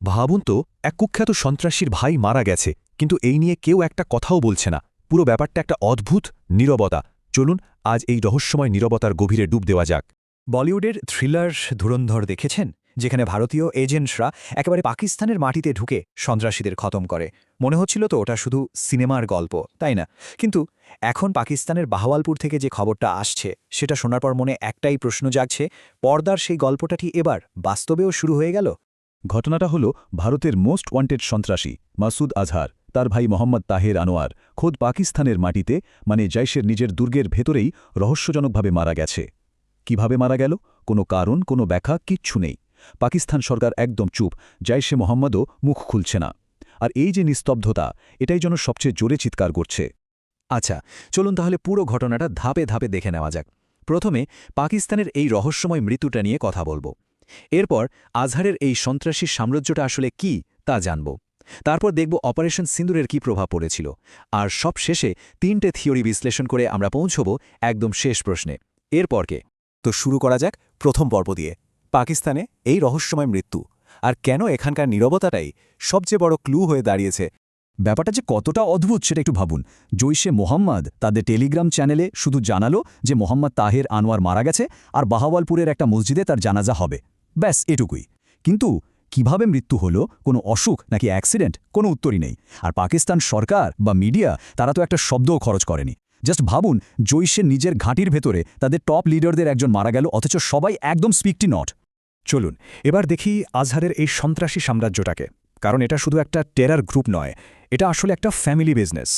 ভাবুন তো, এক কুখ্যাত সন্ত্রাসীর ভাই মারা গেছে, কিন্তু এই নিয়ে কেউ একটা কথাও বলছে না। পুরো ব্যাপারটা একটা অদ্ভুত নীরবতা। চলুন আজ এই রহস্যময় নীরবতার গভীরে ডুব দেওয়া যাক। বলিউডের থ্রিলার ধুরন্ধর দেখেছেন, যেখানে ভারতীয় এজেন্টরা একেবারে পাকিস্তানের মাটিতে ঢুকে সন্ত্রাসীদের খতম করে। মনে হচ্ছিল তো ওটা শুধু সিনেমার গল্প, তাই না? কিন্তু এখন পাকিস্তানের বাহওয়ালপুর থেকে যে খবরটা আসছে সেটা শোনার পর মনে একটাই প্রশ্ন জাগছে, পর্দার সেই গল্পটাটি এবার বাস্তবেও শুরু হয়ে গেল। ঘটনাটা হল ভারতের মোস্ট ওয়ান্টেড সন্ত্রাসী মাসুদ আজহার, তার ভাই মোহাম্মদ তাহের আনোয়ার খোদ পাকিস্তানের মাটিতে, মানে জৈশের নিজের দুর্গের ভেতরেই রহস্যজনকভাবে মারা গেছে। কিভাবে মারা গেল? কোনো কারণ, কোনো ব্যাখ্যা কিচ্ছু নেই। পাকিস্তান সরকার একদম চুপ, জৈশে মোহাম্মদও মুখ খুলছে না। আর এই যে নিস্তব্ধতা, এটাই যেন সবচেয়ে জোরে চিৎকার করছে। আচ্ছা, চলুন তাহলে পুরো ঘটনাটা ধাপে ধাপে দেখে নেওয়া যাক। প্রথমে পাকিস্তানের এই রহস্যময় মৃত্যুটা নিয়ে কথা বলবো। এরপর আজহারের এই সন্ত্রাসী সাম্রাজ্যটা আসলে কি তা জানব। তারপর দেখব অপারেশন সিন্দুরের কি প্রভাব পড়েছিল। আর সব শেষে 3টে থিওরি বিশ্লেষণ করে আমরা পৌঁছব একদম শেষ প্রশ্নে। এরপর কে? তো শুরু করা যাক প্রথম পর্ব দিয়ে, পাকিস্তানে এই রহস্যময় মৃত্যু, আর কেন এখানকার নীরবতাটাই সবচেয়ে বড় ক্লু হয়ে দাঁড়িয়েছে। ব্যাপারটা যে কতটা অদ্ভুত সেটা একটু ভাবুন। জৈশে মোহাম্মদ তাদের টেলিগ্রাম চ্যানেলে শুধু জানালো যে মোহাম্মদ তাহের আনোয়ার মারা গেছে আর বাহাওয়ালপুরের একটা মসজিদে তার জানাজা হবে। ব্যাস এটুকুই। কিন্তু কিভাবে মৃত্যু হলো, কোনো অসুখ নাকি অ্যাক্সিডেন্ট, কোনো উত্তরই নেই। আর পাকিস্তান সরকার বা মিডিয়া তারা তো একটা শব্দও খরচ করেনি। জাস্ট ভাবুন, জৈশের নিজের ঘাঁটির ভেতরে তাদের টপ লিডারদের একজন মারা গেল, অথচ সবাই একদম স্পিকটি নট। চলুন এবার দেখি আজহারের এই সন্ত্রাসী সাম্রাজ্যটাকে। কারণ এটা শুধু একটা টেরার গ্রুপ নয়, এটা আসলে একটা ফ্যামিলি বিজনেস।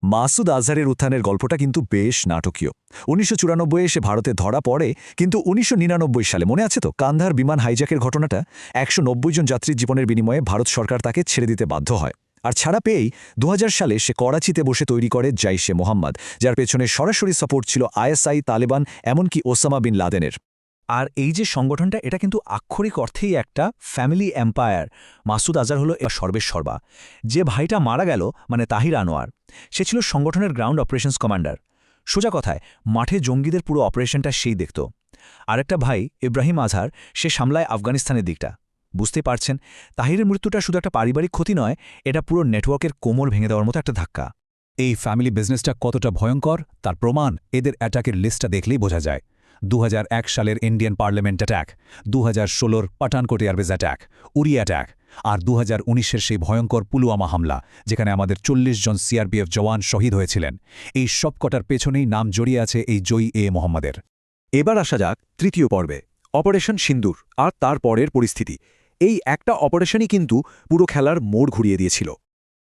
মাসুদ আজহারের উত্থানের গল্পটা কিন্তু বেশ নাটকীয়। 1994 সে ভারতে ধরা পড়ে, কিন্তু 1999 সালে মনে আছে তো কান্ধার বিমান হাইজ্যাকের ঘটনাটা? 190 জন যাত্রীর জীবনের বিনিময়ে ভারত সরকার তাকে ছেড়ে দিতে বাধ্য হয়। আর ছাড়া পেয়েই 2000 সালে সে করাচিতে বসে তৈরি করে জৈশে মোহাম্মদ, যার পেছনে সরাসরি সাপোর্ট ছিল আইএসআই, তালেবান, এমনকি ওসামা বিন লাদেনের। আর এই যে সংগঠনটা, এটা কিন্তু আক্ষরিক অর্থেই একটা ফ্যামিলি এম্পায়ার। মাসুদ আজহার হলো এবার সর্বেসর্বা। যে ভাইটা মারা গেল, মানে তাহির আনোয়ার, সে ছিল সংগঠনের গ্রাউন্ড অপারেশনস কমান্ডার। সোজা কথায় মাঠে জঙ্গিদের পুরো অপারেশনটা সেই দেখত। আরেকটা ভাই ইব্রাহিম আজহার, সে সামলায় আফগানিস্তানের দিকটা। বুঝতে পারছেন, তাহিরের মৃত্যুটা শুধু একটা পারিবারিক ক্ষতি নয়, এটা পুরো নেটওয়ার্কের কোমর ভেঙে দেওয়ার মতো একটা ধাক্কা। এই ফ্যামিলি বিজনেসটা কতটা ভয়ঙ্কর তার প্রমাণ এদের অ্যাটাকের লিস্টটা দেখলেই বোঝা যায়। 2001 সালের Indian parliament attack, 2016 Pathankot airbase attack, Uri attack, আর 2019-এর সেই ভয়ঙ্কর পুলওয়ামা হামলা, যেখানে আমাদের 40 জন সিআরপিএফ জওয়ান শহীদ হয়েছিলেন। এই সবকটার পেছনেই নাম জড়িয়ে আছে এই জই মোহাম্মদের। এবার আসা যাক তৃতীয় পর্বে, অপারেশন সিন্দুর আর তার পরের পরিস্থিতি। এই একটা অপারেশনই কিন্তু পুরো খেলার মোড় ঘুরিয়ে দিয়েছিল।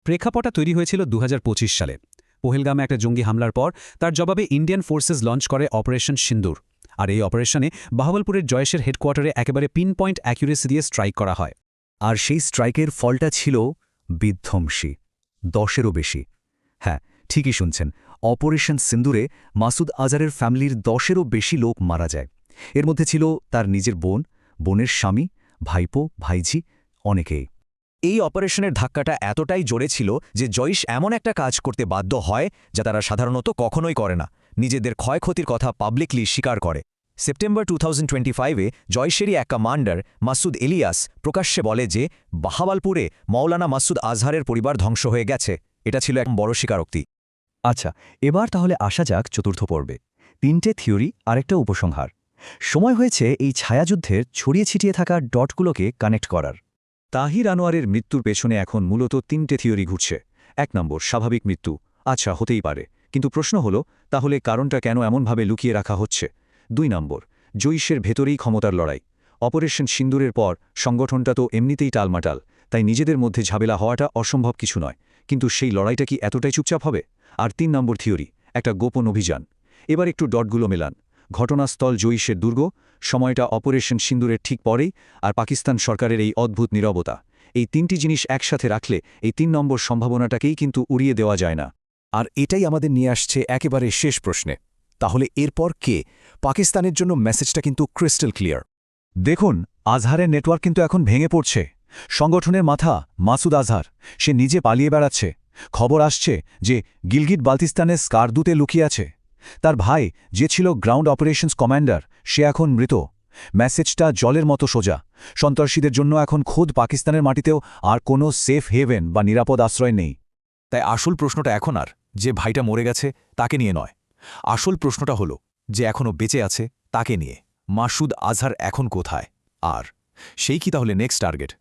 প্রেক্ষাপটটা তৈরি হয়েছিল 2025 সালে। পহেলগামে একটা জঙ্গি হামলার পর তার জবাবে ইন্ডিয়ান ফোর্সেস লঞ্চ করে অপারেশন সিন্দুর। আর এই অপারেশনে বাহওয়ালপুরের জয়েশের হেডকোয়ার্টারে একেবারে পিন পয়েন্ট অ্যাকুরেসি দিয়ে স্ট্রাইক করা হয়। আর সেই স্ট্রাইকের ফলটা ছিল বিধ্বংসী, 10-এরও বেশি। হ্যাঁ, ঠিকই শুনছেন, অপারেশন সিন্দুরে মাসুদ আজহারের ফ্যামিলির 10-এরও বেশি লোক মারা যায়। এর মধ্যে ছিল তার নিজের বোন, বোনের স্বামী, ভাইপো, ভাইঝি, অনেকেই। এই অপারেশনের ধাক্কাটা এতটাই জোরে ছিল যে জৈশ এমন একটা কাজ করতে বাধ্য হয় যা তারা সাধারণত কখনোই করে না, নিজেদের ক্ষয়ক্ষতির কথা পাবলিকলি স্বীকার করে। সেপ্টেম্বর 2025-এ জয়শেরই এক কমান্ডার মাসুদ ইলিয়াস প্রকাশ্যে বলে যে বাহাওয়ালপুরে মৌলানা মাসুদ আজহারের পরিবার ধ্বংস হয়ে গেছে। এটা ছিল এক বড় স্বীকারোক্তি। আচ্ছা, এবার তাহলে আসা যাক চতুর্থ পর্বে, 3টে থিওরি আর একটা উপসংহার। সময় হয়েছে এই ছায়াযুদ্ধের ছড়িয়ে ছিটিয়ে থাকা ডটগুলোকে কানেক্ট করার। তাহির আনোয়ারের মৃত্যুর পেছনে এখন মূলত 3টে থিওরি ঘুরছে। 1 নম্বর, স্বাভাবিক মৃত্যু। আচ্ছা, হতেই পারে, কিন্তু প্রশ্ন হলো তাহলে কারণটা কেন এমনভাবে লুকিয়ে রাখা হচ্ছে? 2 নম্বর, জৈশের ভেতরেই ক্ষমতার লড়াই। অপারেশন সিন্দুরের পর সংগঠনটা তো এমনিতেই টালমাটাল, তাই নিজেদের মধ্যে ঝামেলা হওয়াটা অসম্ভব কিছু নয়, কিন্তু সেই লড়াইটা কি এতটাই চুপচাপ হবে? আর 3 নম্বর থিওরি, একটা গোপন অভিযান। এবার একটু ডটগুলো মেলান। ঘটনাস্থল জৈশের দুর্গ, সময়টা অপারেশন সিন্দুরের ঠিক পরেই, আর পাকিস্তান সরকারের এই অদ্ভুত নীরবতা। এই 3টি জিনিস একসাথে রাখলে এই 3 নম্বর সম্ভাবনাটাকেই কিন্তু উড়িয়ে দেওয়া যায় না। আর এটাই আমাদের নিয়ে আসছে একেবারে শেষ প্রশ্নে। তাহলে এরপর কে? পাকিস্তানের জন্য মেসেজটা কিন্তু ক্রিস্টাল ক্লিয়ার। দেখুন, আজহারের নেটওয়ার্ক কিন্তু এখন ভেঙে পড়ছে। সংগঠনের মাথা মাসুদ আজহার, সে নিজে পালিয়ে বেড়াচ্ছে। খবর আসছে যে গিলগিট বালতিস্তানের স্কারদুতে লুকিয়ে আছে। তার ভাই, যে ছিল গ্রাউন্ড অপারেশনস কমান্ডার, সে এখন মৃত। মেসেজটা জলের মতো সোজা। সন্ত্রাসীদের জন্য এখন খোদ পাকিস্তানের মাটিতেও আর কোনো সেফ হেভেন বা নিরাপদ আশ্রয় নেই। তাই আসল প্রশ্নটা এখন আর যে ভাইটা মরে গেছে তাকে নিয়ে নয়। আসল প্রশ্নটা হলো যে এখনও বেঁচে আছে তাকে নিয়ে। মাসুদ আজহার এখন কোথায়? আর সেই কি তাহলে নেক্সট টার্গেট?